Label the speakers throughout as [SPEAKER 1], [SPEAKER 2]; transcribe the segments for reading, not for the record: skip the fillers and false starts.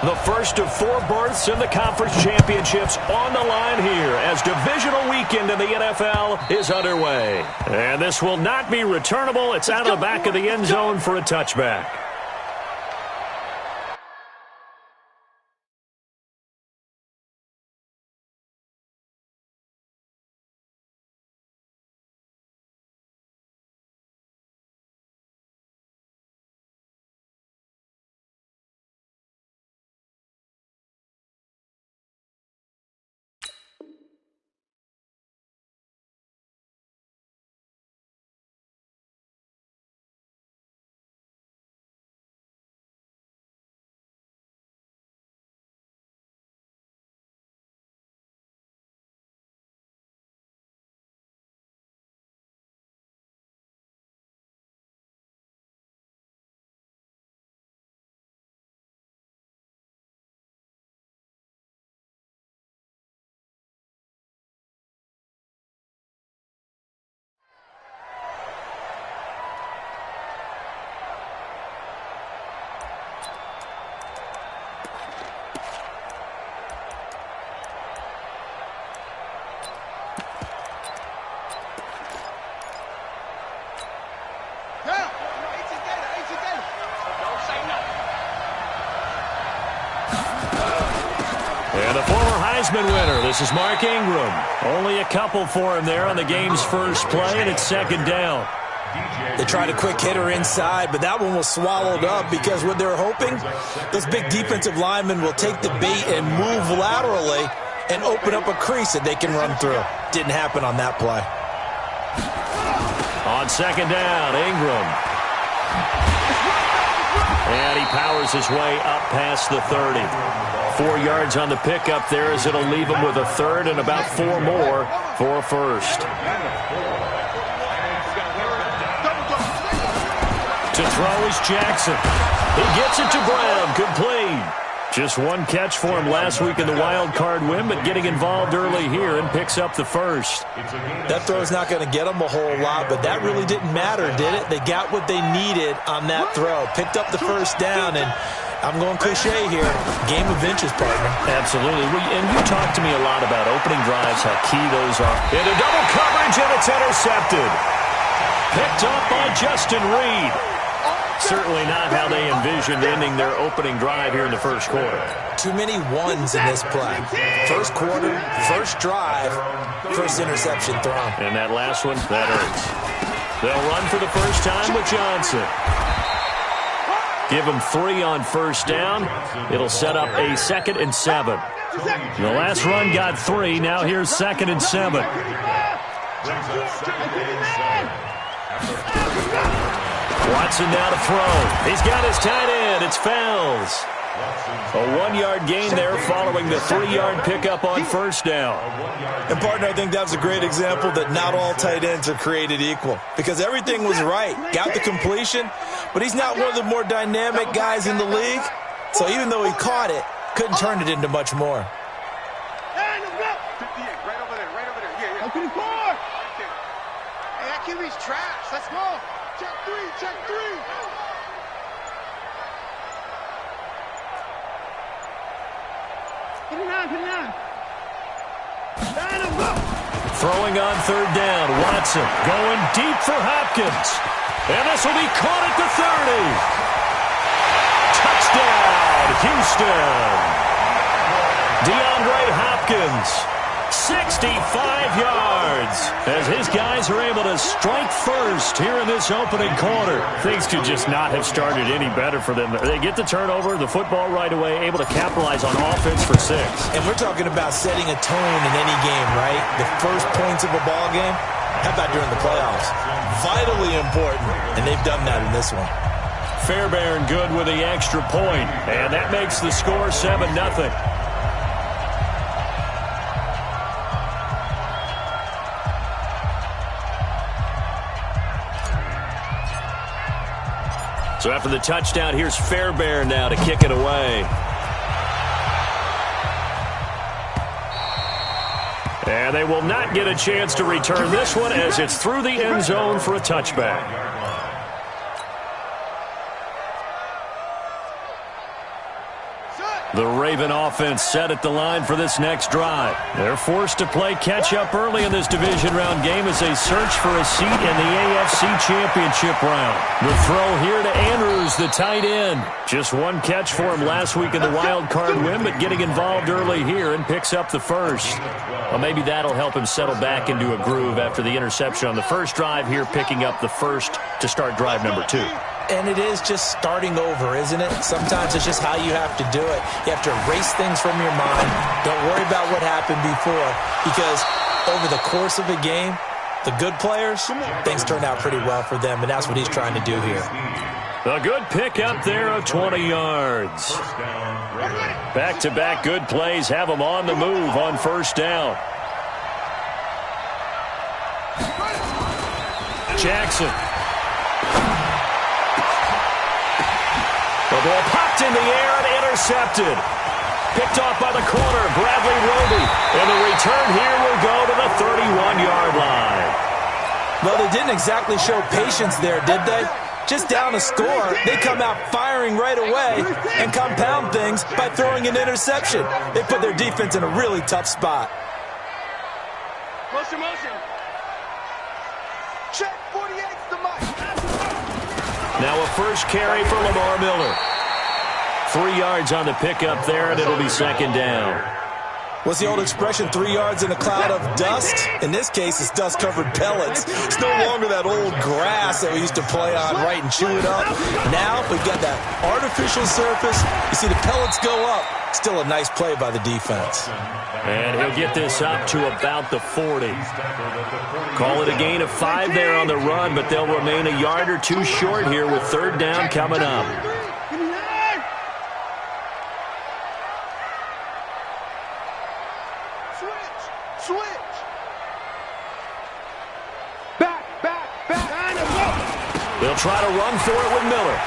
[SPEAKER 1] The first of 4 berths in the conference championships on the line here as divisional weekend in the NFL is underway. And this will not be returnable. It's out of the back of the end zone for a touchback. And the former Heisman winner, this is Mark Ingram. Only a couple for him there on the game's first play, and it's second down.
[SPEAKER 2] They tried a quick hitter inside, but that one was swallowed up because what they're hoping, those big defensive linemen will take the bait and move laterally and open up a crease that they can run through. Didn't happen on that play.
[SPEAKER 1] On second down, Ingram. And he powers his way up past the 30. 4 yards on the pickup there as it'll leave him with a third and about 4 more for a first. To throw is Jackson. He gets it to Brown, complete. Just 1 catch for him last week in the wild card win, but getting involved early here and picks up the first.
[SPEAKER 2] That throw's not going to get them a whole lot, but that really didn't matter, did it? They got what they needed on that throw. Picked up the first down, and I'm going cliche here. Game of inches, partner.
[SPEAKER 1] Absolutely. And you talked to me a lot about opening drives, how key those are. Into double coverage, and it's intercepted. Picked up by Justin Reed. Certainly not how they envisioned ending their opening drive here in the first quarter.
[SPEAKER 2] Too many ones in this play. First quarter, first drive, first interception thrown.
[SPEAKER 1] And that last one, that hurts. They'll run for the first time with Johnson. Give him 3 on first down. It'll set up a 2nd and 7. The last run got 3. Now here's 2nd and 7. Watson now to throw. He's got his tight end. It's Fells. A 1-yard gain there following the 3-yard pickup on first down.
[SPEAKER 2] And, partner, I think that was a great example that not all tight ends are created equal because everything was right. Got the completion, but he's not one of the more dynamic guys in the league. So even though he caught it, couldn't turn it into much more.
[SPEAKER 3] Hey, let's go. 58, right over there, right over there. Yeah. Open the door. Hey, that QB's trash. Let's go. Check 3, check 3. Put it on.
[SPEAKER 1] Throwing on third down, Watson going deep for Hopkins. And this will be caught at the 30. Touchdown, Houston. DeAndre Hopkins, 65 yards, as his guys are able to strike first here in this opening quarter. Things could just not have started any better for them. They get the turnover, the football right away, able to capitalize on offense for 6.
[SPEAKER 2] And we're talking about setting a tone in any game, right? The first points of a ball game, how about during the playoffs? Vitally important, and they've done that in this one.
[SPEAKER 1] Fairbairn good with the extra point, and that makes the score 7-0. So after the touchdown, here's Fairbairn now to kick it away. And they will not get a chance to return this one as it's through the end zone for a touchback.
[SPEAKER 3] Set.
[SPEAKER 1] The Raven offense set at the line for this next drive. They're forced to play catch-up early in this division round game as they search for a seat in the AFC Championship round. The throw here to Andrews, the tight end. Just one catch for him last week in the wild card win, but getting involved early here and picks up the first. Well, maybe that'll help him settle back into a groove after the interception on the first drive here, picking up the first to start drive number 2.
[SPEAKER 2] And it is just starting over, isn't it? Sometimes it's just how you have to do it. You have to erase things from your mind. Don't worry about what happened before, because over the course of a game, the good players, things turn out pretty well for them, and that's what he's trying to do here.
[SPEAKER 1] A good pick up there of 20 yards. Back-to-back good plays have them on the move on first down. Jackson. The ball popped in the air and intercepted. Picked off by the corner, Bradley Roby. And the return here will go to the 31-yard line.
[SPEAKER 2] Well, they didn't exactly show patience there, did they? Just down a score, they come out firing right away and compound things by throwing an interception. They put their defense in a really tough spot.
[SPEAKER 3] Motion, motion. Check, 48's the mic.
[SPEAKER 1] Now a first carry for Lamar Miller. 3 yards on the pickup there, and it'll be second down.
[SPEAKER 2] What's the old expression, 3 yards in a cloud of dust? In this case, it's dust-covered pellets. It's no longer that old grass that we used to play on, right, and chew it up. Now we've got that artificial surface. You see the pellets go up. Still a nice play by the defense.
[SPEAKER 1] And he'll get this up to about the 40. Call it a gain of 5 there on the run, but they'll remain a yard or two short here with third down coming up.
[SPEAKER 3] Switch. Back.
[SPEAKER 1] They'll try to run for it with Miller.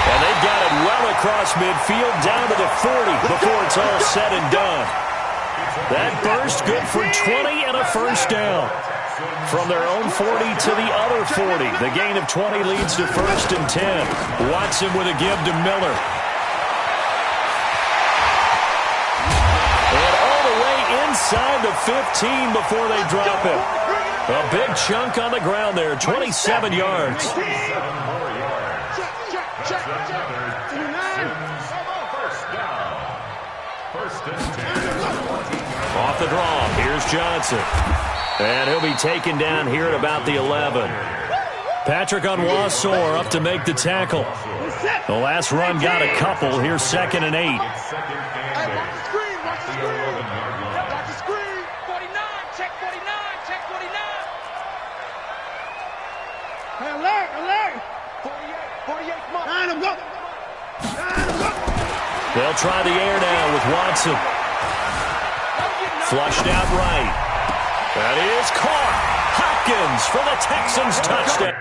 [SPEAKER 1] And they've got it well across midfield down to the 40 before it's all said and done. That burst good for 20 and a first down. From their own 40 to the other 40. The gain of 20 leads to first and 10. Watson with a give to Miller. And all the way inside the 15 before they drop it. A big chunk on the ground there, 27 yards. Off the draw, here's Johnson. And he'll be taken down here at about the 11. Patrick Onwuasor up to make the tackle. The last run got a couple. Here's second and 8.
[SPEAKER 3] Watch the screen. Watch the screen. 49. Check 49. Check 49. Hey, alert. 48. Come on. Line him, go.
[SPEAKER 1] They'll try the air now with Watson. Flushed out right. That is caught. Hopkins for the Texans touchdown.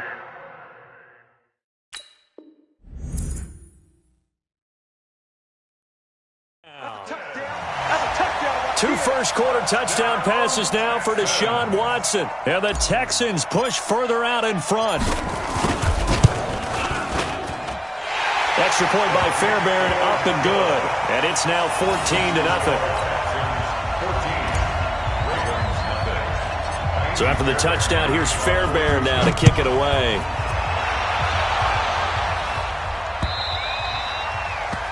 [SPEAKER 1] Two first-quarter touchdown passes now for Deshaun Watson. And the Texans push further out in front. Extra point by Fairbairn, up and good. And it's now 14-0. So after the touchdown, here's Fairbairn now to kick it away.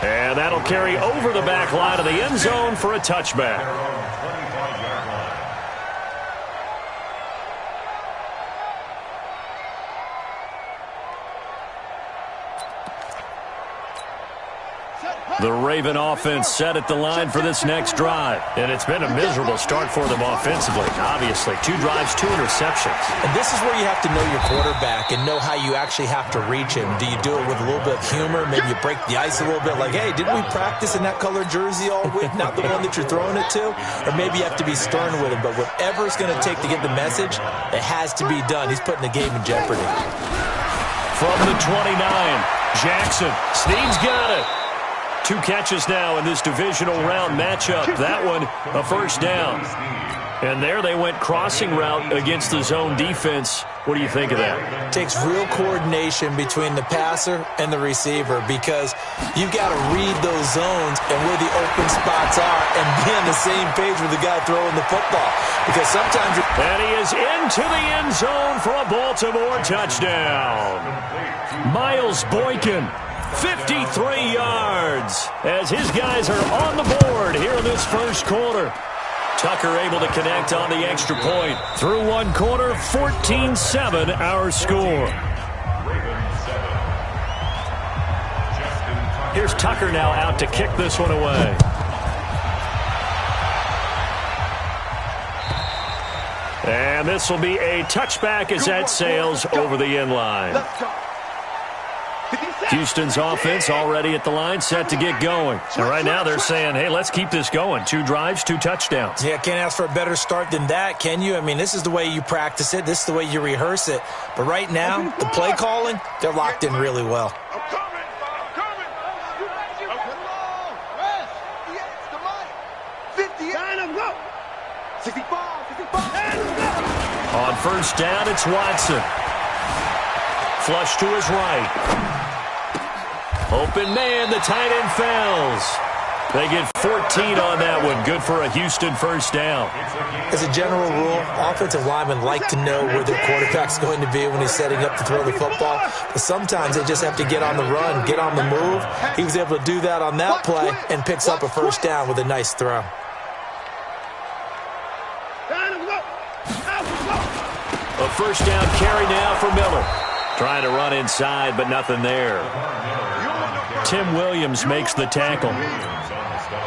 [SPEAKER 1] And that'll carry over the back line of the end zone for a touchback. The Raven offense set at the line for this next drive. And it's been a miserable start for them offensively. Obviously, 2 drives, 2 interceptions.
[SPEAKER 2] And this is where you have to know your quarterback and know how you actually have to reach him. Do you do it with a little bit of humor? Maybe you break the ice a little bit like, hey, didn't we practice in that color jersey all week? Not the one that you're throwing it to? Or maybe you have to be stern with him. But whatever it's going to take to get the message, it has to be done. He's putting the game in jeopardy.
[SPEAKER 1] From the 29, Jackson. Snead's got it. 2 catches now in this divisional round matchup. That one, a first down. And there they went crossing route against the zone defense. What do you think of that?
[SPEAKER 2] It takes real coordination between the passer and the receiver because you've got to read those zones and where the open spots are and be on the same page with the guy throwing the football. Because sometimes
[SPEAKER 1] and he is into the end zone for a Baltimore touchdown. Miles Boykin, 53 yards, as his guys are on the board here in this first quarter. Tucker able to connect on the extra point. Through one quarter, 14-7 our score. Here's Tucker now out to kick this one away. And this will be a touchback as that sails over the end line. Houston's offense already at the line, set to get going. And right now they're saying, hey, let's keep this going. 2 drives, 2 touchdowns.
[SPEAKER 2] Yeah, can't ask for a better start than that, can you? I mean, this is the way you practice it. This is the way you rehearse it. But right now, the play calling, they're locked in really well.
[SPEAKER 1] On first down, it's Watson. Flush to his right. Open man, the tight end fails. They get 14 on that one. Good for a Houston first down.
[SPEAKER 2] As a general rule, offensive linemen like to know where their quarterback's going to be when he's setting up to throw the football. But sometimes they just have to get on the run, get on the move. He was able to do that on that play and picks up a first down with a nice throw.
[SPEAKER 1] A first down carry now for Miller. Trying to run inside, but nothing there. Tim Williams makes the tackle.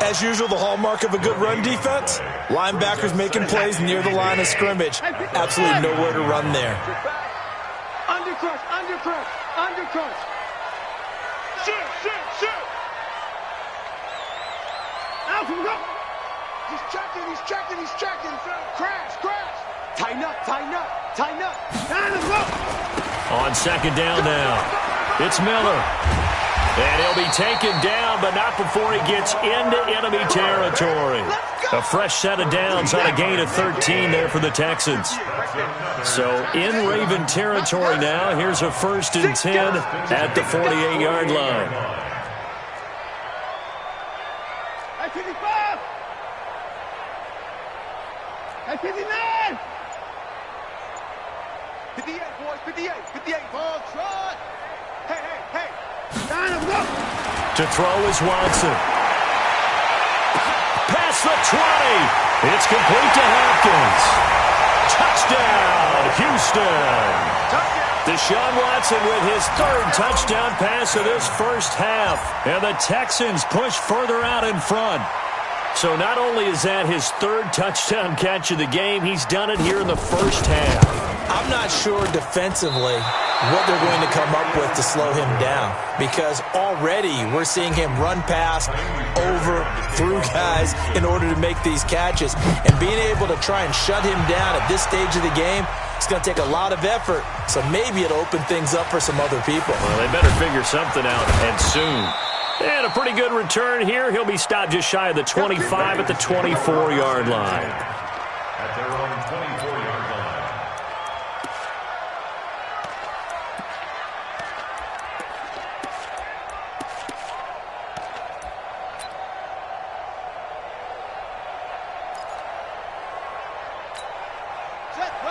[SPEAKER 2] As usual, the hallmark of a good run defense, linebackers making plays near the line of scrimmage. Absolutely nowhere to run there.
[SPEAKER 3] Undercrush, undercrush, undercrush. Shoot, shoot, shoot. Out from go. He's checking, he's checking, he's checking. Crash, crash. Tighten up, tighten up, tighten up. Time to go.
[SPEAKER 1] On second down now, it's Miller. And he'll be taken down, but not before he gets into enemy territory. A fresh set of downs on a gain of 13 there for the Texans. So in Raven territory now, here's a 1st and 10 at the 48-yard line.
[SPEAKER 3] 55. 59. 58, boys, 58, 58. Ball trot. Hey, hey, hey.
[SPEAKER 1] To throw is Watson. Past the 20. It's complete to Hopkins. Touchdown, Houston. Deshaun Watson with his 3rd touchdown pass of this first half. And the Texans push further out in front. So not only is that his 3rd touchdown catch of the game, he's done it here in the first half.
[SPEAKER 2] I'm not sure defensively what they're going to come up with to slow him down, because already we're seeing him run past, over, through guys in order to make these catches. And being able to try and shut him down at this stage of the game, it's going to take a lot of effort. So maybe it'll open things up for some other people.
[SPEAKER 1] Well, they better figure something out, and soon. And a pretty good return here. He'll be stopped just shy of the 25 at the 24-yard line.
[SPEAKER 4] At their own 24-yard line.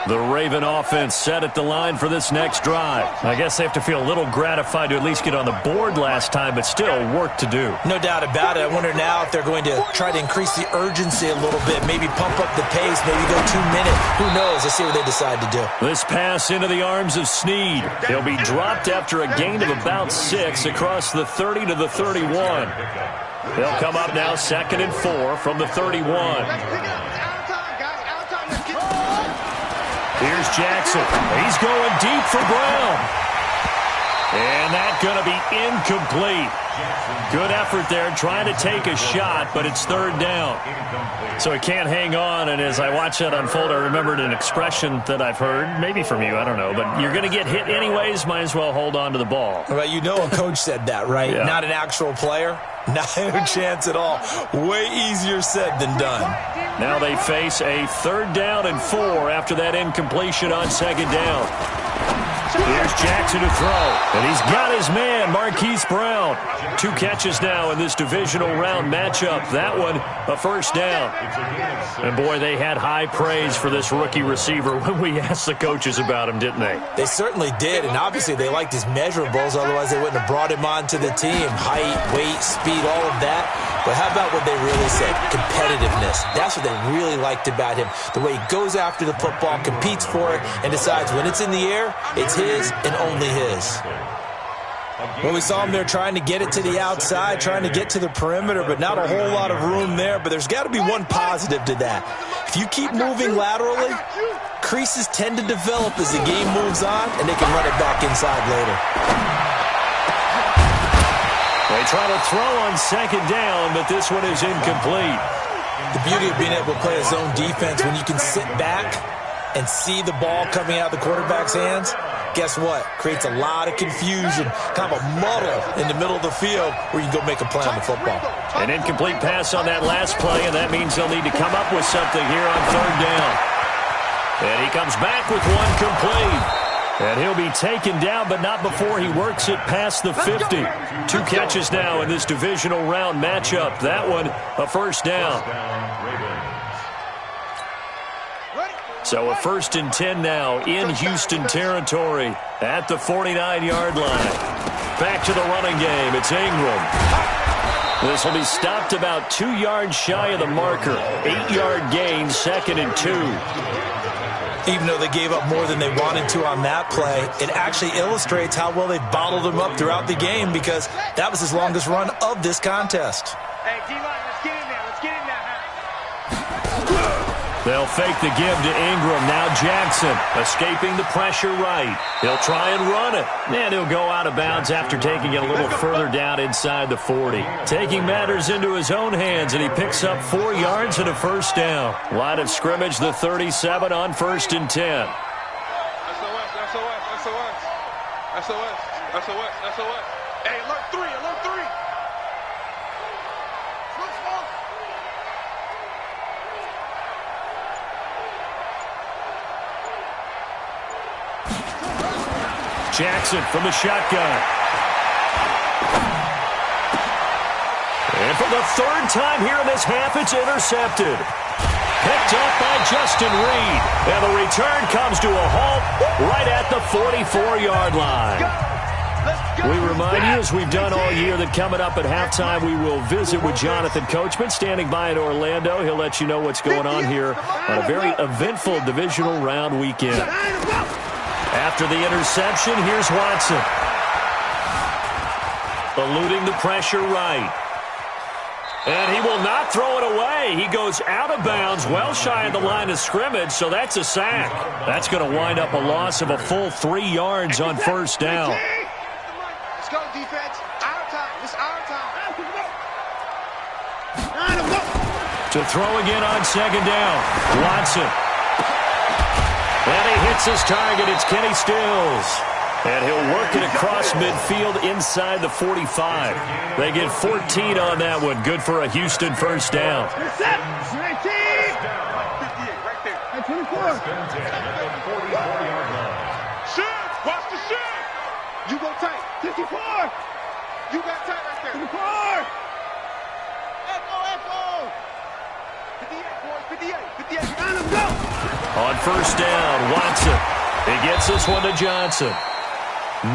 [SPEAKER 1] The Raven offense set at the line for this next drive. I guess they have to feel a little gratified to at least get on the board last time, but still work to do.
[SPEAKER 2] No doubt about it. I wonder now if they're going to try to increase the urgency a little bit, maybe pump up the pace, maybe go 2 minutes. Who knows? Let's see what they decide to do.
[SPEAKER 1] This pass into the arms of Snead. He'll be dropped after a gain of about 6 across the 30 to the 31. They'll come up now 2nd and 4 from the 31. Here's Jackson. He's going deep for Brown. And that's going to be incomplete. Good effort there trying to take a shot, but it's 3rd down. So he can't hang on, and as I watch that unfold, I remembered an expression that I've heard, maybe from you, I don't know, but you're going to get hit anyways, might as well hold on to the ball.
[SPEAKER 2] Well, you know a coach said that, right?
[SPEAKER 1] Yeah.
[SPEAKER 2] Not an actual player. Not a chance at all. Way easier said than done.
[SPEAKER 1] Now they face a 3rd down and 4 after that incompletion on 2nd down. Here's Jackson to throw, and he's got his man, Marquise Brown. 2 catches now in this divisional round matchup. That one, a 1st down. And, boy, they had high praise for this rookie receiver when we asked the coaches about him, didn't they?
[SPEAKER 2] They certainly did, and obviously they liked his measurables. Otherwise, they wouldn't have brought him onto the team. Height, weight, speed, all of that. But how about what they really said? Competitiveness. That's what they really liked about him. The way he goes after the football, competes for it, and decides when it's in the air, it's his and only his. Well, we saw him there trying to get it to the outside, trying to get to the perimeter, but not a whole lot of room there. But there's got to be one positive to that. If you keep moving laterally, creases tend to develop as the game moves on, and they can run it back inside later.
[SPEAKER 1] They try to throw on 2nd down, but this one is incomplete.
[SPEAKER 2] The beauty of being able to play a zone defense when you can sit back and see the ball coming out of the quarterback's hands, guess what? Creates a lot of confusion, kind of a muddle in the middle of the field where you can go make a play on the football.
[SPEAKER 1] An incomplete pass on that last play, and that means they'll need to come up with something here on 3rd down. And he comes back with one complete. And he'll be taken down, but not before he works it past the 50. 2 catches now in this divisional round matchup. That one, a 1st down. So a 1st and 10 now in Houston territory at the 49-yard line. Back to the running game. It's Ingram. This will be stopped about 2 yards shy of the marker. 8-yard gain, 2nd and 2.
[SPEAKER 2] Even though they gave up more than they wanted to on that play, it actually illustrates how well they bottled him up throughout the game because that was his longest run of this contest.
[SPEAKER 3] Hey, D-line, let's get in there. Let's get in there.
[SPEAKER 1] They'll fake the give to Ingram. Now Jackson escaping the pressure right. He'll try and run it. And he'll go out of bounds after taking it a little further down inside the 40. Taking matters into his own hands, and he picks up 4 yards and a 1st down. Line of scrimmage, the 37 on 1st and 10.
[SPEAKER 3] SOS. Hey, alert 3.
[SPEAKER 1] Jackson from the shotgun. And for the 3rd time here in this half, it's intercepted. Picked up by Justin Reed. And the return comes to a halt right at the 44-yard line. We remind you, as we've done all year, that coming up at halftime, we will visit with Jonathan Coachman, standing by in Orlando. He'll let you know what's going on here on a very eventful divisional round weekend. After the interception, here's Watson. Eluding the pressure right. And he will not throw it away. He goes out of bounds, well shy of the line of scrimmage, so that's a sack. That's going to wind up a loss of a full 3 yards on 1st down.
[SPEAKER 3] Let's go, defense. Our time. It's our time.
[SPEAKER 1] To throw again on 2nd down. Watson. And he hits his target. It's Kenny Stills. And he'll work it across midfield inside the 45. They get 14 on that one. Good for a Houston 1st down.
[SPEAKER 3] 58, right there. 24. Shit! Watch the shit! You go tight. 54. You got tight right there. 54. Echo. 58, boys. 58. Let him go.
[SPEAKER 1] On 1st down, Watson. He gets this one to Johnson.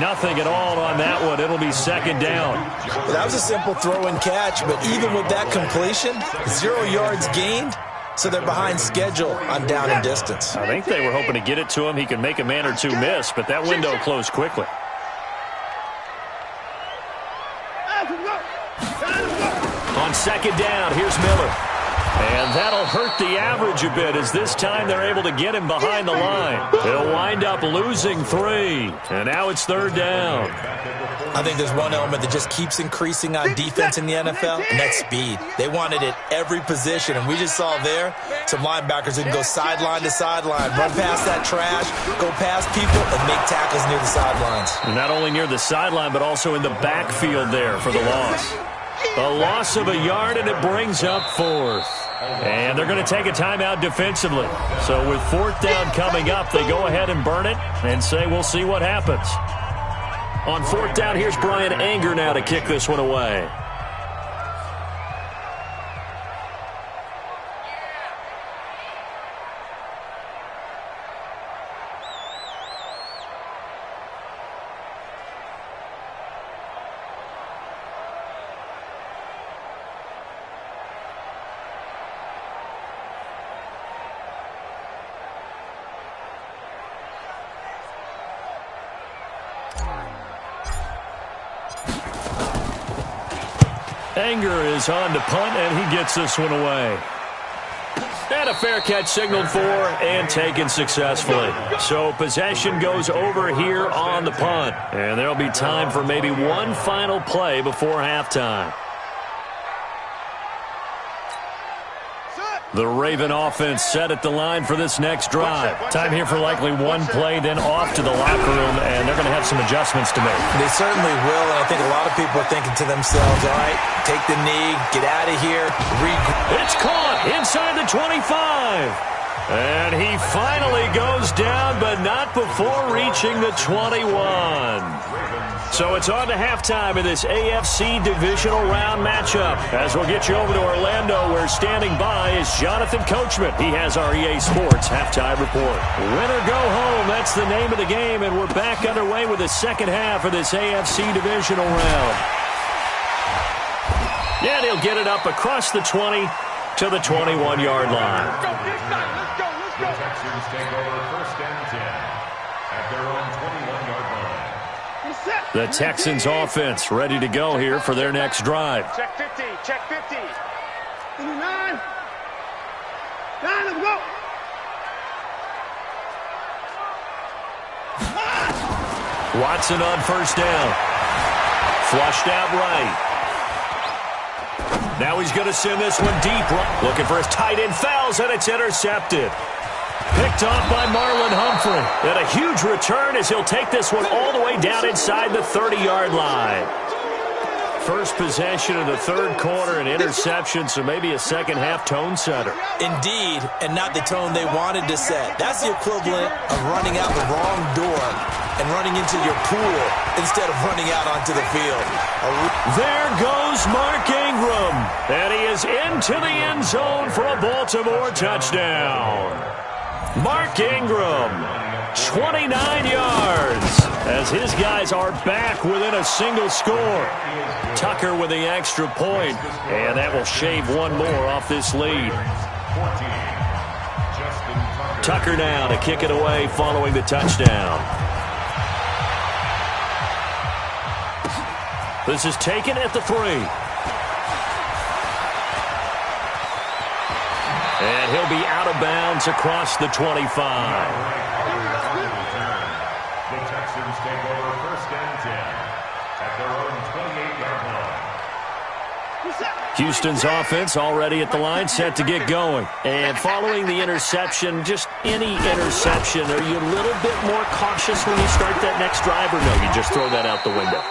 [SPEAKER 1] Nothing at all on that one. It'll be 2nd down.
[SPEAKER 2] Well, that was a simple throw and catch, but even with that completion, 0 yards gained, so they're behind schedule on down and distance.
[SPEAKER 1] I think they were hoping to get it to him. He could make a man or two miss, but that window closed quickly. On 2nd down, here's Miller. And that'll hurt the average a bit, as this time they're able to get him behind the line. He'll wind up losing 3. And now it's 3rd down.
[SPEAKER 2] I think there's one element that just keeps increasing on defense in the NFL, and that's speed. They want it at every position, and we just saw there some linebackers that can go sideline to sideline, run past that trash, go past people, and make tackles near the sidelines.
[SPEAKER 1] And not only near the sideline, but also in the backfield there for the loss. A loss of a yard, and it brings up 4th. And they're going to take a timeout defensively. So with 4th down coming up, they go ahead and burn it and say we'll see what happens. On 4th down, here's Brian Anger now to kick this one away. Anger is on to punt, and he gets this one away. And a fair catch signaled for and taken successfully. So possession goes over here on the punt. And there'll be time for maybe one final play before halftime. The Raven offense set at the line for this next drive. Time here for likely one play, then off to the locker room, and they're going to have some adjustments to make.
[SPEAKER 2] They certainly will, and I think a lot of people are thinking to themselves, all right, take the knee, get out of here,
[SPEAKER 1] It's caught inside the 25. And he finally goes down, but not before reaching the 21. So it's on to halftime in this AFC divisional round matchup. As we'll get you over to Orlando, where standing by is Jonathan Coachman. He has our EA Sports halftime report. Win or go home, that's the name of the game, and we're back underway with the second half of this AFC divisional round. Yeah, he'll get it up across the 20 to the 21-yard line.
[SPEAKER 4] The Texans take over 1st and 10 at their own 21-yard line.
[SPEAKER 1] The Texans offense ready to go here for their next drive.
[SPEAKER 3] Check 50, check 50. 9. 9, let's go.
[SPEAKER 1] Watson on 1st down. Flushed out right. Now he's going to send this one deep. Looking for his tight end, fouls, and it's intercepted. Picked off by Marlon Humphrey. And a huge return as he'll take this one all the way down inside the 30-yard line. First possession of the third quarter, an interception, so maybe a second-half tone setter.
[SPEAKER 2] Indeed, and not the tone they wanted to set. That's the equivalent of running out the wrong door and running into your pool instead of running out onto the field.
[SPEAKER 1] There goes Mark Ingram, and he is into the end zone for a Baltimore touchdown. Mark Ingram, 29 yards, as his guys are back within a single score. Tucker with the extra point, and that will shave one more off this lead. Tucker now to kick it away following the touchdown. This is taken at the 3. And he'll be out of bounds across the 25.
[SPEAKER 4] The Texans take over 1st and 10 at their own 28-yard line.
[SPEAKER 1] Houston's offense already at the line, set to get going. And following the interception, just any interception, are you a little bit more cautious when you start that next drive, or no, you just throw that out the window?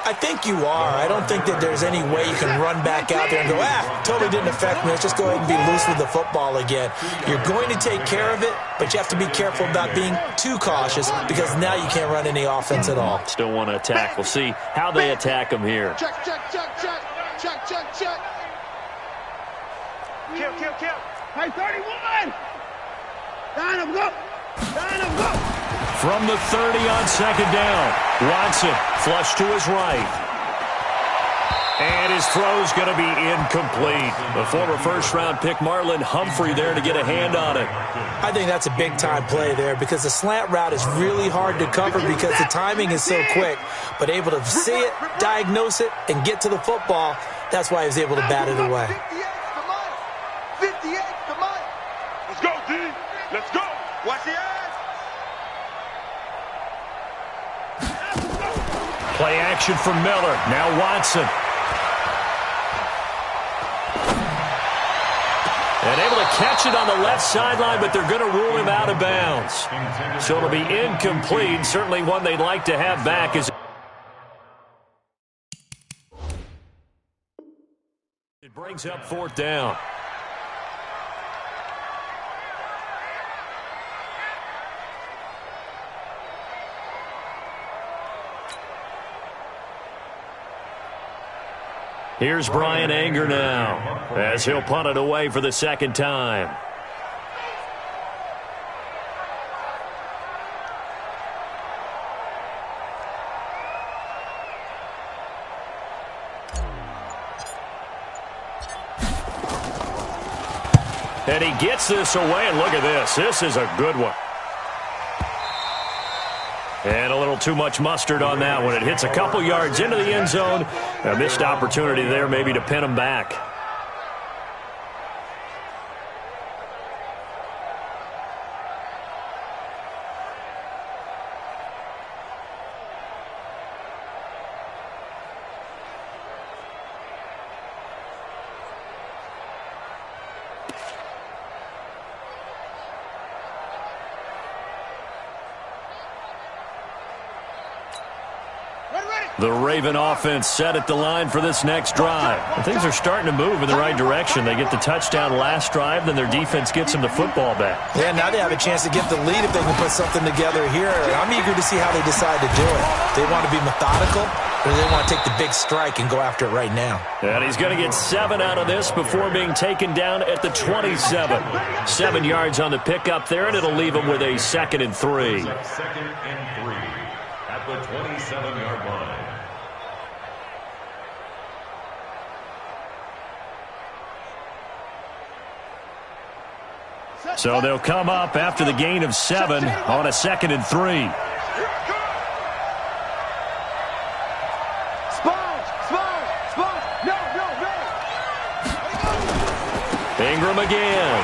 [SPEAKER 2] I think you are. I don't think that there's any way you can run back out there and go, totally didn't affect me. Let's just go ahead and be loose with the football again. You're going to take care of it, but you have to be careful about being too cautious because now you can't run any offense at all.
[SPEAKER 1] Still want to attack. We'll see how they attack them here.
[SPEAKER 3] Check, check, check, check. Check, check, check. Kill, kill, kill. Hey, 31. Line up, go. Line up, go.
[SPEAKER 1] From the 30 on 2nd down, Watson flush to his right. And his throw's going to be incomplete. The former first-round pick Marlon Humphrey there to get a hand on it.
[SPEAKER 2] I think that's a big-time play there because the slant route is really hard to cover because the timing is so quick. But able to see it, diagnose it, and get to the football, that's why he was able to bat it away.
[SPEAKER 3] 58 to Mike. Let's go, D. Let's go. Watch the eyes.
[SPEAKER 1] Play action from Miller. Now Watson. And able to catch it on the left sideline, but they're going to rule him out of bounds. So it'll be incomplete. Certainly one they'd like to have back. It brings up 4th down. Here's Brian Anger now, as he'll punt it away for the 2nd time. And he gets this away, and look at this. This is a good one. And a little too much mustard on that one. It hits a couple yards into the end zone. A missed opportunity there maybe to pin him back. The Raven offense set at the line for this next drive. And things are starting to move in the right direction. They get the touchdown last drive, then their defense gets them the football back.
[SPEAKER 2] Yeah, now they have a chance to get the lead if they can put something together here. I'm eager to see how they decide to do it. They want to be methodical, or they want to take the big strike and go after it right now.
[SPEAKER 1] And he's going to get 7 out of this before being taken down at the 27. 7 yards on the pickup there, and it'll leave him with a 2nd and 3.
[SPEAKER 4] 2nd and 3 at the 27-yard line.
[SPEAKER 1] So they'll come up after the gain of 7 on a 2nd and 3. Ingram again.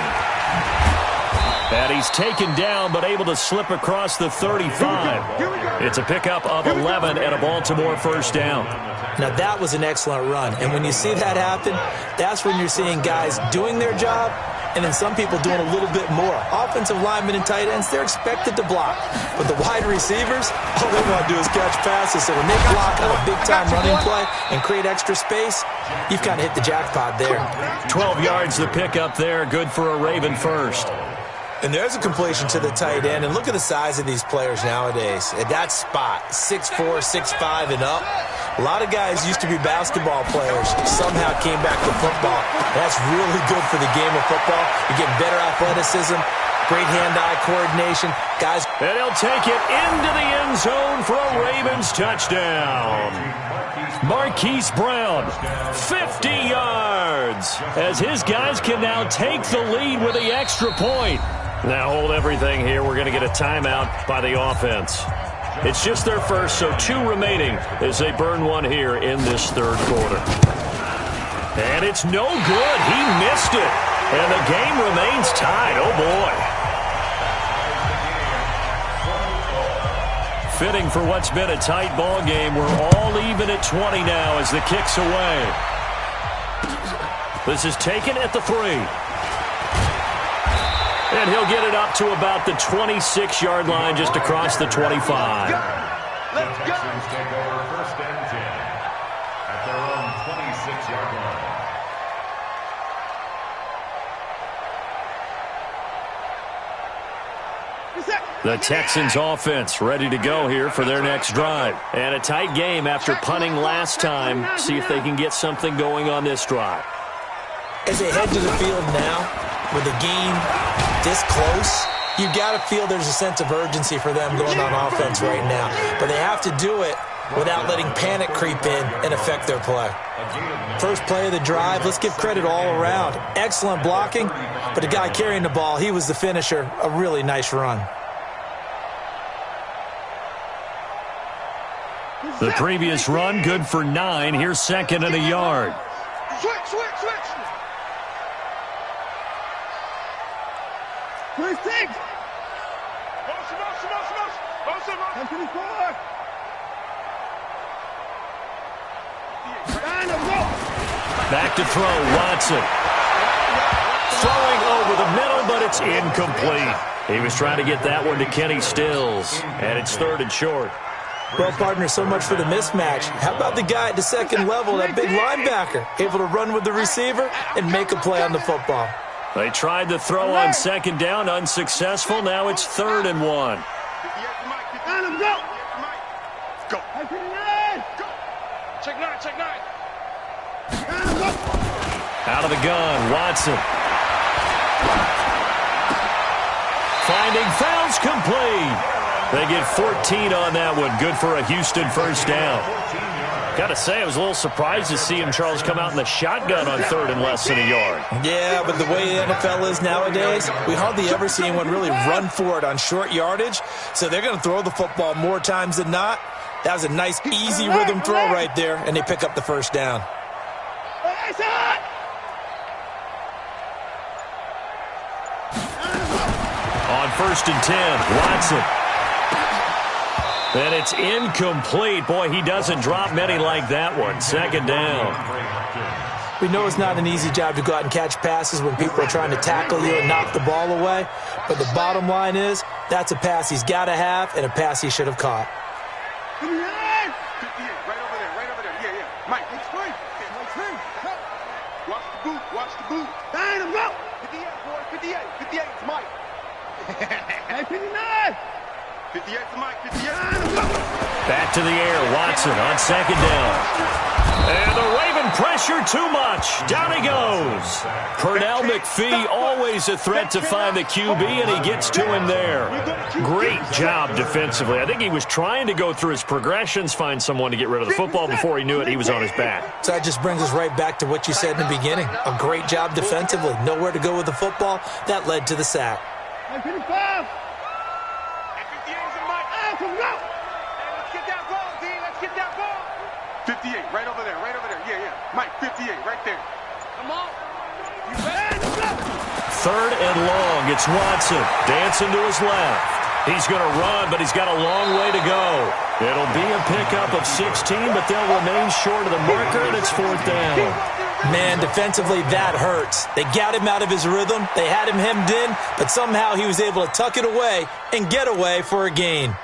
[SPEAKER 1] And he's taken down but able to slip across the 35. It's a pickup of 11 and a Baltimore 1st down.
[SPEAKER 2] Now that was an excellent run. And when you see that happen, that's when you're seeing guys doing their job and then some people doing a little bit more. Offensive linemen and tight ends, they're expected to block. But the wide receivers, all they want to do is catch passes. So when they block on a big-time running play and create extra space, you've kind of hit the jackpot there.
[SPEAKER 1] 12 yards the pickup there, good for a Raven 1st.
[SPEAKER 2] And there's a completion to the tight end. And look at the size of these players nowadays. At that spot, 6'4", 6'5", and up. A lot of guys used to be basketball players, somehow came back to football. That's really good for the game of football. You get better athleticism, great hand-eye coordination. Guys.
[SPEAKER 1] And he'll take it into the end zone for a Ravens touchdown. Marquise Brown, 50 yards, as his guys can now take the lead with the extra point. Now hold everything here. We're going to get a timeout by the offense. It's just their first, so 2 remaining as they burn one here in this 3rd quarter. And it's no good. He missed it. And the game remains tied. Oh, boy. Fitting for what's been a tight ball game. We're all even at 20 now as the kick's away. This is taken at the 3. And he'll get it up to about the 26-yard line just across the 25.
[SPEAKER 4] The Texans take over 1st and 10 at their own 26-yard line.
[SPEAKER 1] The Texans offense ready to go here for their next drive. And a tight game after punting last time. See if they can get something going on this drive.
[SPEAKER 2] As they head to the field now, with the game this close, you got to feel there's a sense of urgency for them going on offense right now. But they have to do it without letting panic creep in and affect their play. First play of the drive, let's give credit all around. Excellent blocking, but the guy carrying the ball, he was the finisher. A really nice run.
[SPEAKER 1] The previous run, good for 9. Here's 2nd and a yard.
[SPEAKER 3] Switch. First thing. Motion.
[SPEAKER 1] Back to throw, Watson. Throwing over the middle, but it's incomplete. He was trying to get that one to Kenny Stills, and it's 3rd and short.
[SPEAKER 2] Well, partner, so much for the mismatch. How about the guy at the second level, that big linebacker, able to run with the receiver and make a play on the football?
[SPEAKER 1] They tried to throw on second down, unsuccessful. Now it's 3rd and 1.
[SPEAKER 3] Go. Check 9, check 9.
[SPEAKER 1] Out of the gun, Watson. Finding fouls complete. They get 14 on that one. Good for a Houston first down. Got to say, I was a little surprised to see him, Charles, come out in the shotgun on 3rd and less than a yard.
[SPEAKER 2] Yeah, but the way the NFL is nowadays, we hardly ever see anyone really run for it on short yardage. So they're going to throw the football more times than not. That was a nice, easy rhythm throw right there, and they pick up the first down.
[SPEAKER 1] On 1st and 10, Watson. And it's incomplete. Boy, he doesn't drop many like that one. 2nd down.
[SPEAKER 2] We know it's not an easy job to go out and catch passes when people are trying to tackle you and knock the ball away. But the bottom line is, that's a pass he's got to have and a pass he should have caught.
[SPEAKER 3] Right over there, right over there. Yeah, yeah. Mike, explain. Watch the boot, watch the boot. Line him up. 58, boy, 58. 58, it's Mike. Hey, 59. 58 to Mike, 58.
[SPEAKER 1] Back to the air, Watson on 2nd down. And the Raven pressure too much. Down he goes. Pernell McPhee, always a threat to find the QB, and he gets to him there. Great job defensively. I think he was trying to go through his progressions, find someone to get rid of the football. Before he knew it, he was on his back.
[SPEAKER 2] So that just brings us right back to what you said in the beginning. A great job defensively. Nowhere to go with the football. That led to the sack.
[SPEAKER 3] 55. 58, right over there, right over there. Yeah, yeah. Mike, 58, right there. Come on.
[SPEAKER 1] 3rd and long. It's Watson dancing to his left. He's going to run, but he's got a long way to go. It'll be a pickup of 16, but they'll remain short of the marker, and it's 4th down.
[SPEAKER 2] Man, defensively, that hurts. They got him out of his rhythm. They had him hemmed in, but somehow he was able to tuck it away and get away for a gain.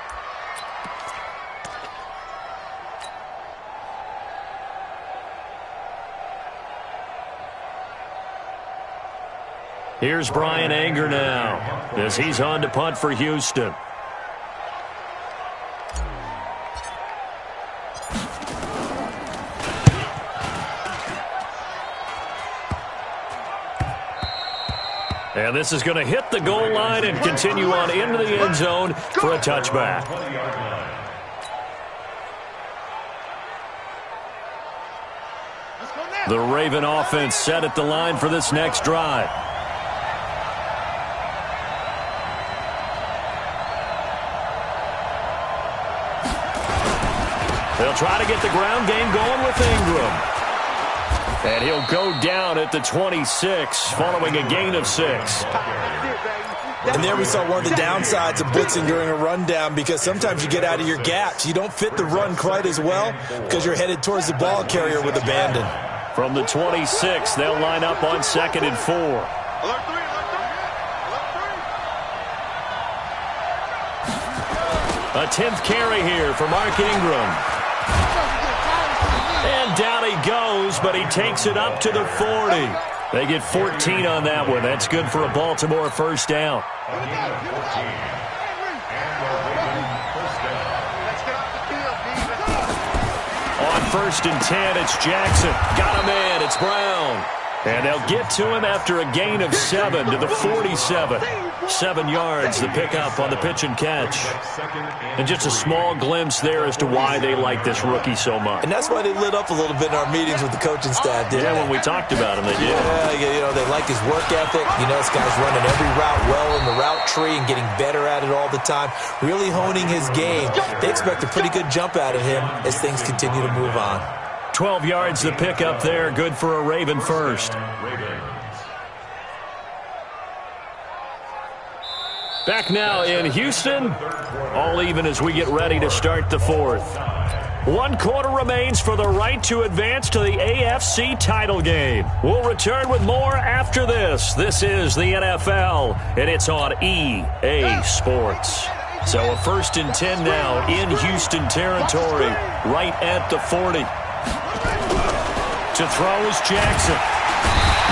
[SPEAKER 1] Here's Brian Anger now as he's on to punt for Houston. And this is going to hit the goal line and continue on into the end zone for a touchback. The Raven offense set at the line for this next drive. They'll try to get the ground game going with Ingram. And he'll go down at the 26 following a gain of 6.
[SPEAKER 2] And there we saw one of the downsides of blitzing during a rundown, because sometimes you get out of your gaps. You don't fit the run quite as well because you're headed towards the ball carrier with abandon.
[SPEAKER 1] From the 26, they'll line up on 2nd and 4. A 10th carry here for Mark Ingram. And down he goes, but he takes it up to the 40. They get 14 on that one. That's good for a Baltimore first down. On 1st and 10, it's Jackson. Got him in. It's Brown. And they'll get to him after a gain of 7 to the 47. 7 yards, the pickup on the pitch and catch. And just a small glimpse there as to why they like this rookie so much.
[SPEAKER 2] And that's why they lit up a little bit in our meetings with the coaching staff, didn't
[SPEAKER 1] they?
[SPEAKER 2] Yeah,
[SPEAKER 1] when we talked about him, they did.
[SPEAKER 2] Yeah, they like his work ethic. This guy's running every route well in the route tree and getting better at it all the time, really honing his game. They expect a pretty good jump out of him as things continue to move on.
[SPEAKER 1] 12 yards the pickup there, good for a Raven first. Back now in Houston, all even as we get ready to start the 4th. 1 quarter remains for the right to advance to the AFC title game. We'll return with more after this. This is the NFL, and it's on EA Sports. So a 1st and 10 now in Houston territory, right at the 40. To throw is Jackson.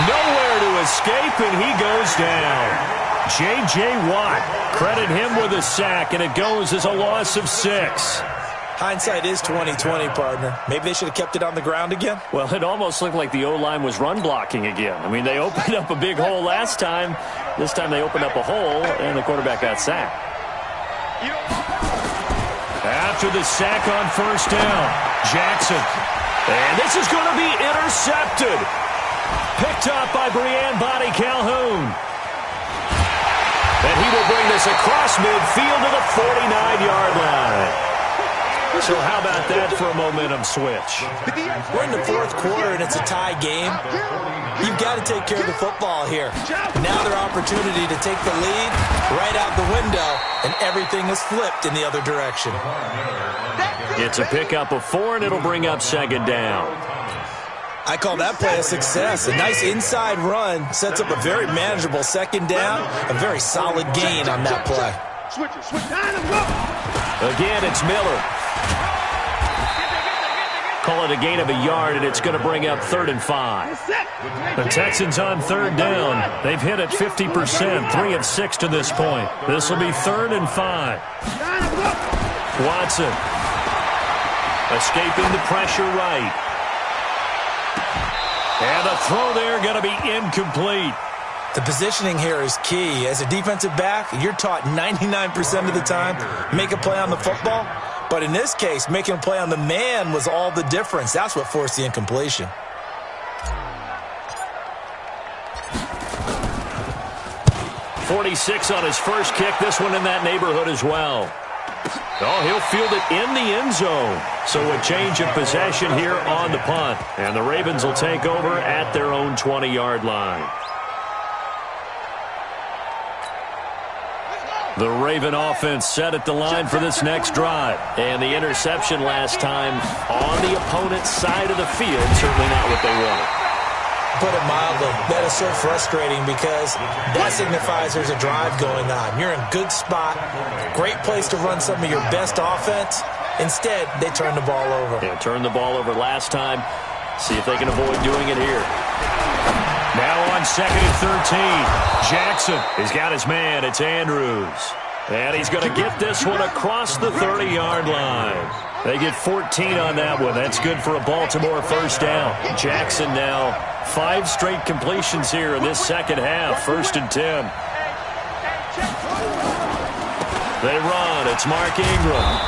[SPEAKER 1] Nowhere to escape, and he goes down. J.J. Watt, credit him with a sack, and it goes as a loss of 6.
[SPEAKER 2] Hindsight is 20/20, partner. Maybe they should have kept it on the ground again.
[SPEAKER 1] Well, it almost looked like the O-line was run blocking again. I mean, they opened up a big hole last time. This time they opened up a hole, and the quarterback got sacked. After the sack on 1st down, Jackson. And this is going to be intercepted. Picked up by Breanne Bonnie Calhoun. And he will bring this across midfield to the 49-yard line. So how about that for a momentum switch?
[SPEAKER 2] We're in the 4th quarter, and it's a tie game. You've got to take care of the football here. Now their opportunity to take the lead right out the window, and everything is flipped in the other direction.
[SPEAKER 1] It's a pickup of 4, and it'll bring up 2nd down.
[SPEAKER 2] I call that play a success. A nice inside run sets up a very manageable 2nd down, a very solid gain on that play.
[SPEAKER 1] Again, it's Miller. Call it a gain of a yard, and it's going to bring up 3rd and 5. The Texans on 3rd down. They've hit it 50%, 3 of 6 to this point. This will be 3rd and 5. Watson escaping the pressure right. And the throw there going to be incomplete.
[SPEAKER 2] The positioning here is key. As a defensive back, you're taught 99% of the time, make a play on the football. But in this case, making a play on the man was all the difference. That's what forced the incompletion.
[SPEAKER 1] .46 on his first kick. This one in that neighborhood as well. Oh, he'll field it in the end zone. So a change of possession here on the punt. And the Ravens will take over at their own 20-yard line. The Raven offense set at the line for this next drive. And the interception last time on the opponent's side of the field. Certainly not what they wanted.
[SPEAKER 2] Put it mildly, that is so frustrating because that signifies there's a drive going on. You're in a good spot, great place to run some of your best offense. Instead, they turn the ball over.
[SPEAKER 1] Yeah, turned the ball over last time. See if they can avoid doing it here. Now on 2nd and 13. Jackson has got his man. It's Andrews. And he's going to get this one across the 30-yard line. They get 14 on that one. That's good for a Baltimore 1st down. Jackson now 5 straight completions here in this second half. 1st and 10. They run. It's Mark Ingram.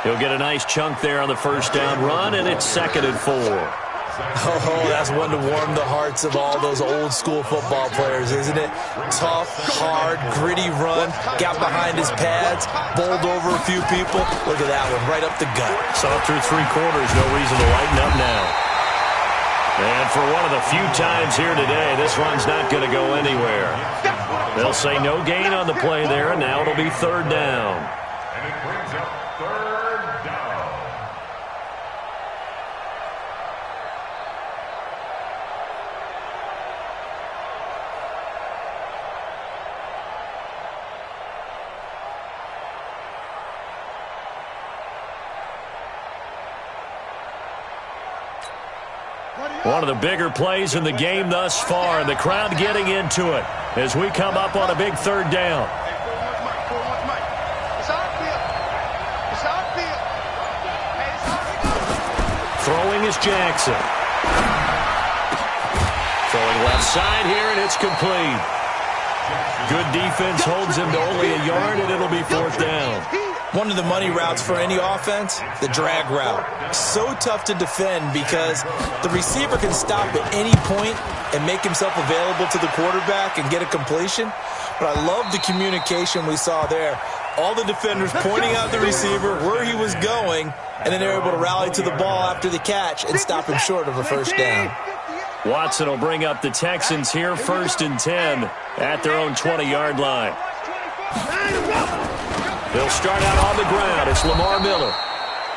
[SPEAKER 1] He'll get a nice chunk there on the 1st down run, and it's 2nd and 4.
[SPEAKER 2] Oh, that's one to warm the hearts of all those old-school football players, isn't it? Tough, hard, gritty run, got behind his pads, bowled over a few people. Look at that one, right up the gut.
[SPEAKER 1] Saw through 3 quarters, no reason to lighten up now. And for one of the few times here today, this run's not going to go anywhere. They'll say no gain on the play there, and now it'll be 3rd down.
[SPEAKER 4] And it brings up 3rd down.
[SPEAKER 1] One of the bigger plays in the game thus far, and the crowd getting into it as we come up on a big 3rd down. Throwing is Jackson. Throwing left side here, and it's complete. Good defense holds him to only a yard, and it'll be 4th down.
[SPEAKER 2] One of the money routes for any offense, the drag route. So tough to defend because the receiver can stop at any point and make himself available to the quarterback and get a completion. But I love the communication we saw there. All the defenders pointing out the receiver, where he was going, and then they're able to rally to the ball after the catch and stop him short of a 1st down.
[SPEAKER 1] Watson will bring up the Texans here 1st and 10 at their own 20-yard line. They'll start out on the ground. It's Lamar Miller.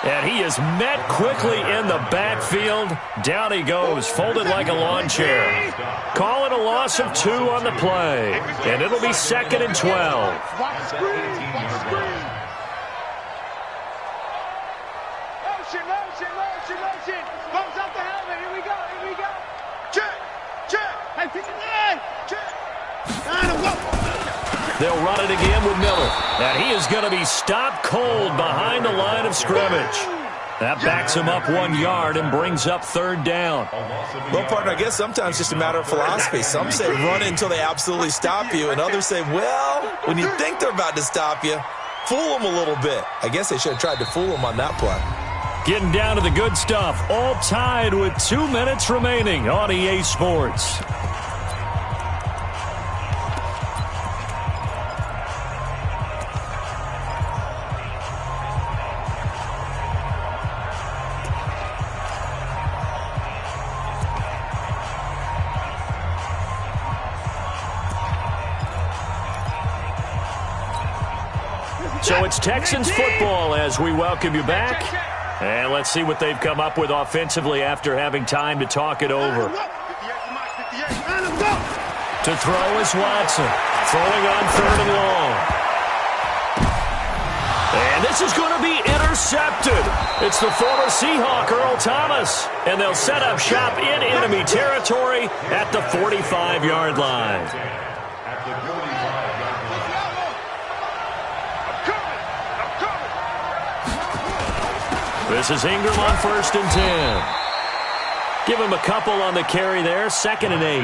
[SPEAKER 1] And he is met quickly in the backfield. Down he goes, folded like a lawn chair. Calling a loss of 2 on the play. And it'll be 2nd and 12.
[SPEAKER 3] Motion. Bumps up the helmet. Here we go. Check. Hey, pick it in. Check.
[SPEAKER 1] They'll run it again with Miller. And he is going to be stopped cold behind the line of scrimmage. That backs him up 1 yard and brings up 3rd down.
[SPEAKER 2] Well, partner, I guess sometimes it's just a matter of philosophy. Some say run it until they absolutely stop you, and others say, well, when you think they're about to stop you, fool them a little bit. I guess they should have tried to fool them on that play.
[SPEAKER 1] Getting down to the good stuff. All tied with 2 minutes remaining on EA Sports. So it's Texans football as we welcome you back. And let's see what they've come up with offensively after having time to talk it over. To throw is Watson. Throwing on 3rd and long. And this is going to be intercepted. It's the former Seahawk, Earl Thomas. And they'll set up shop in enemy territory at the 45-yard line. This is Ingram on 1st and 10. Give him a couple on the carry there. 2nd and 8.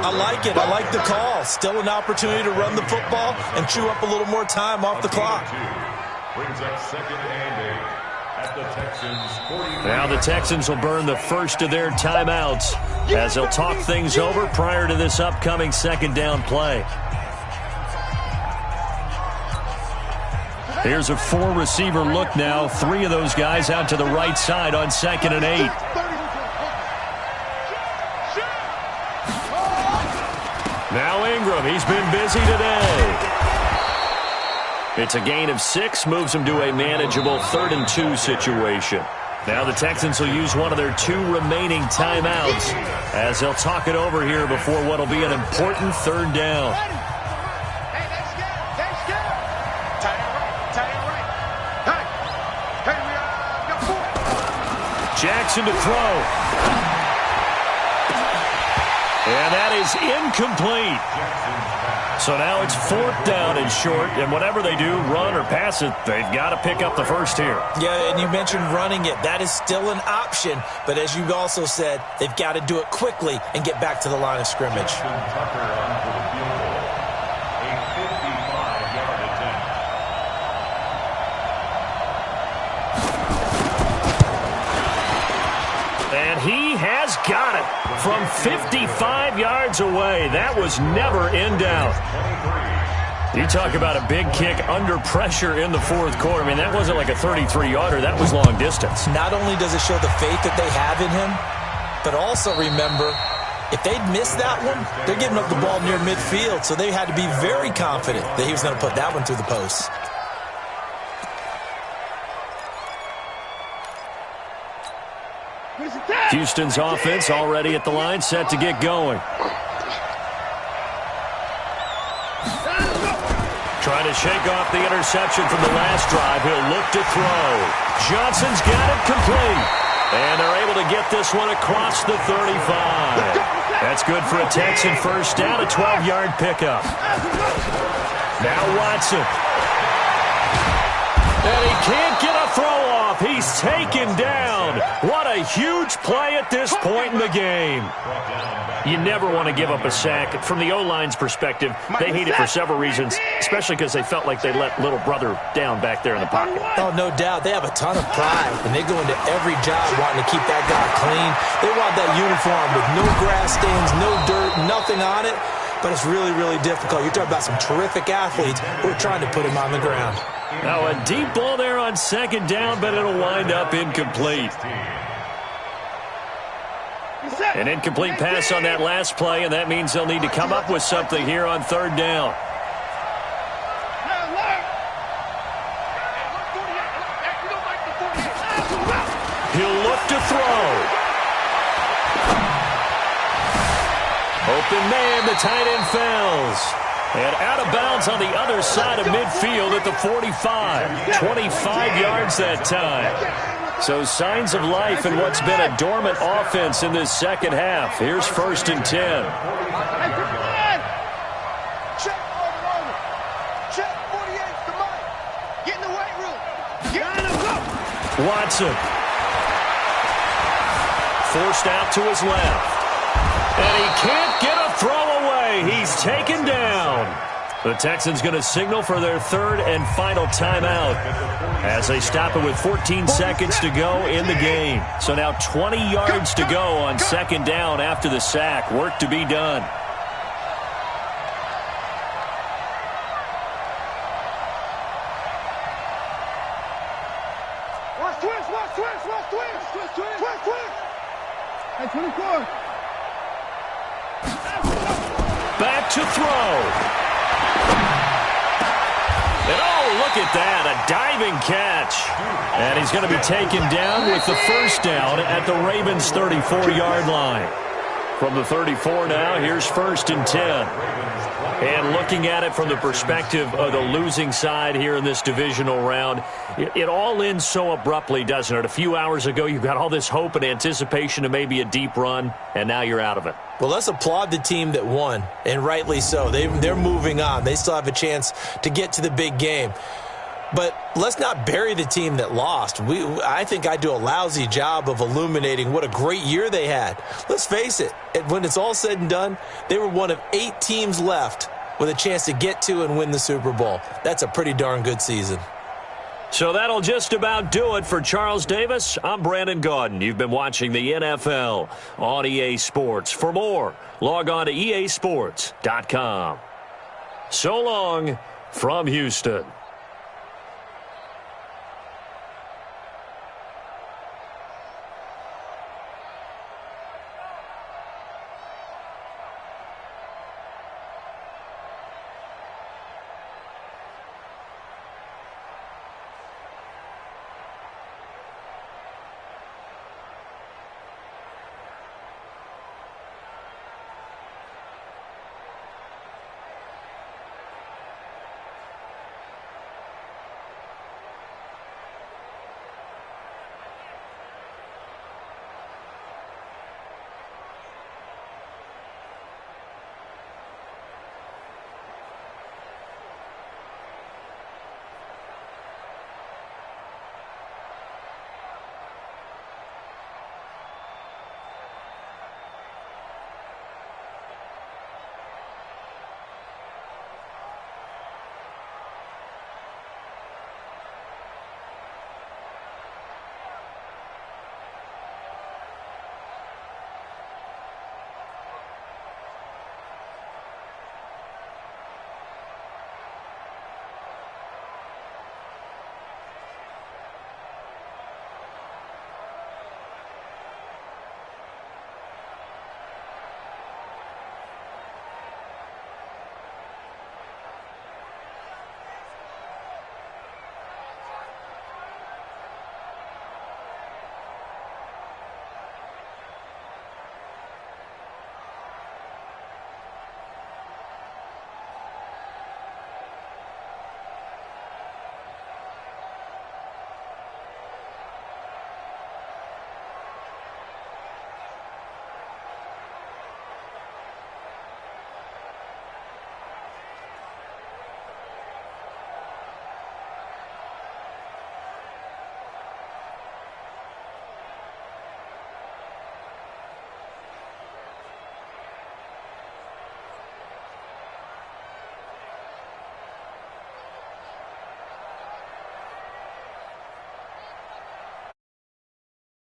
[SPEAKER 2] I like it. I like the call. Still an opportunity to run the football and chew up a little more time off the clock.
[SPEAKER 4] Brings up 2nd and 8 at the Texans 40.
[SPEAKER 1] Now the Texans will burn the first of their timeouts as they'll talk things over prior to this upcoming 2nd down play. Here's a 4-receiver look now. 3 of those guys out to the right side on 2nd and 8. Now Ingram, he's been busy today. It's a gain of 6, moves him to a manageable 3rd and 2 situation. Now the Texans will use one of their 2 remaining timeouts as they'll talk it over here before what will be an important 3rd down. Jackson to throw. And that is incomplete. So now it's 4th down and short, and whatever they do, run or pass it, they've got to pick up the first here.
[SPEAKER 2] Yeah, and you mentioned running it. That is still an option, but as you also said, they've got to do it quickly and get back to the line of scrimmage.
[SPEAKER 1] And he has got it from 55 yards away. That was never in doubt. You talk about a big kick under pressure in the 4th quarter. I mean, that wasn't like a 33-yarder. That was long distance.
[SPEAKER 2] Not only does it show the faith that they have in him, but also remember, if they'd missed that one, they're giving up the ball near midfield, so they had to be very confident that he was going to put that one through the post.
[SPEAKER 1] Houston's offense already at the line, set to get going. Trying to shake off the interception from the last drive. He'll look to throw. Johnson's got it complete. And they're able to get this one across the 35. That's good for a Texan first down, a 12-yard pickup. Now Watson. And he can't get a throw off. He's taken down. What a huge play at this point in the game. You never want to give up a sack. From the O-line's perspective, they hate it for several reasons, especially because they felt like they let little brother down back there in the pocket.
[SPEAKER 2] Oh, no doubt. They have a ton of pride, and they go into every job wanting to keep that guy clean. They want that uniform with no grass stains, no dirt, nothing on it. But it's really, really difficult. You're talking about some terrific athletes who are trying to put him on the ground.
[SPEAKER 1] Now a deep ball there on 2nd down, but it'll wind up incomplete. An incomplete pass on that last play, and that means they'll need to come up with something here on 3rd down. and man, the tight end fails. And out of bounds on the other side of midfield at the 45. 25 yards that time. So signs of life in what's been a dormant offense in this second half. Here's 1st and 10.
[SPEAKER 3] Check over. Check 48's the mic. Get in the weight room. Get in the go.
[SPEAKER 1] Watson. Forced out to his left. And he can't get a throw away. He's taken down. The Texans going to signal for their 3rd and final timeout as they stop it with 14 seconds to go in the game. So now 20 yards to go on 2nd down after the sack. Work to be done.
[SPEAKER 3] Watch twist. Hey, 24.
[SPEAKER 1] Back to throw. And oh, look at that, a diving catch. And he's going to be taken down with the 1st down at the Ravens' 34-yard line. From the 34 now, here's 1st and 10. And looking at it from the perspective of the losing side here in this divisional round, it all ends so abruptly, doesn't it? A few hours ago, you've got all this hope and anticipation of maybe a deep run, and now you're out of it.
[SPEAKER 2] Well, let's applaud the team that won, and rightly so. They're moving on. They still have a chance to get to the big game. But let's not bury the team that lost. I think I do a lousy job of illuminating what a great year they had. Let's face it, when it's all said and done, they were one of 8 teams left with a chance to get to and win the Super Bowl. That's a pretty darn good season.
[SPEAKER 1] So that'll just about do it for Charles Davis. I'm Brandon Gaudin. You've been watching the NFL on EA Sports. For more, log on to easports.com. So long from Houston.